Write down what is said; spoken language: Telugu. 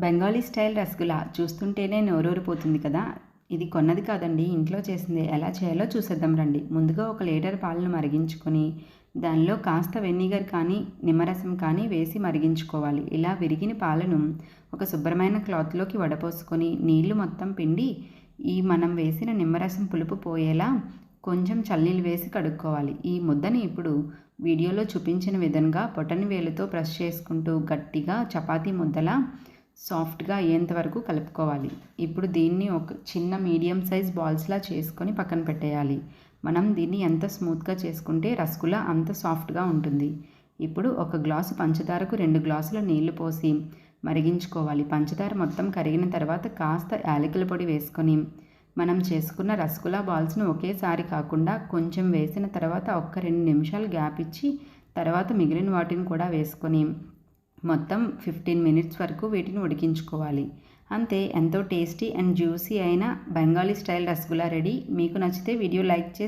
బెంగాలీ స్టైల్ రసగుల్లా చూస్తుంటేనే నోరూరిపోతుంది కదా. ఇది కొన్నది కాదండి, ఇంట్లో చేసిందే. ఎలా చేయాలో చూసేద్దాం రండి. ముందుగా ఒక లీటర్ పాలను మరిగించుకొని దానిలో కాస్త వెనిగర్ కానీ నిమ్మరసం కానీ వేసి మరిగించుకోవాలి. ఇలా విరిగిన పాలను ఒక శుభ్రమైన క్లాత్లోకి వడపోసుకొని నీళ్లు మొత్తం పిండి మనం వేసిన నిమ్మరసం పులుపు పోయేలా కొంచెం చల్లీలు వేసి కడుక్కోవాలి. ఈ ముద్దని ఇప్పుడు వీడియోలో చూపించిన విధంగా పొటని వేలుతో ప్రెస్ చేసుకుంటూ గట్టిగా చపాతీ ముద్దలా సాఫ్ట్గా అయ్యేంత వరకు కలుపుకోవాలి. ఇప్పుడు దీన్ని ఒక చిన్న మీడియం సైజ్ బాల్స్లా చేసుకొని పక్కన పెట్టేయాలి. మనం దీన్ని ఎంత స్మూత్గా చేసుకుంటే రసగుల్లా అంత సాఫ్ట్గా ఉంటుంది. ఇప్పుడు ఒక గ్లాసు పంచదారకు 2 గ్లాసుల నీళ్లు పోసి మరిగించుకోవాలి. పంచదార మొత్తం కరిగిన తర్వాత కాస్త యాలకుల పొడి వేసుకొని మనం చేసుకున్న రసగుల్లా బాల్స్ను ఒకేసారి కాకుండా కొంచెం వేసిన తర్వాత ఒక్క 2 నిమిషాలు గ్యాప్ ఇచ్చి తర్వాత మిగిలిన వాటిని కూడా వేసుకొని మొత్తం 15 మినిట్స్ వరకు వీటిని ఉడికించుకోవాలి. అంతే, ఎంతో టేస్టీ అండ్ జ్యూసీ అయిన బెంగాలీ స్టైల్ రసగుల్లా రెడీ. మీకు నచ్చితే వీడియో లైక్ చేసి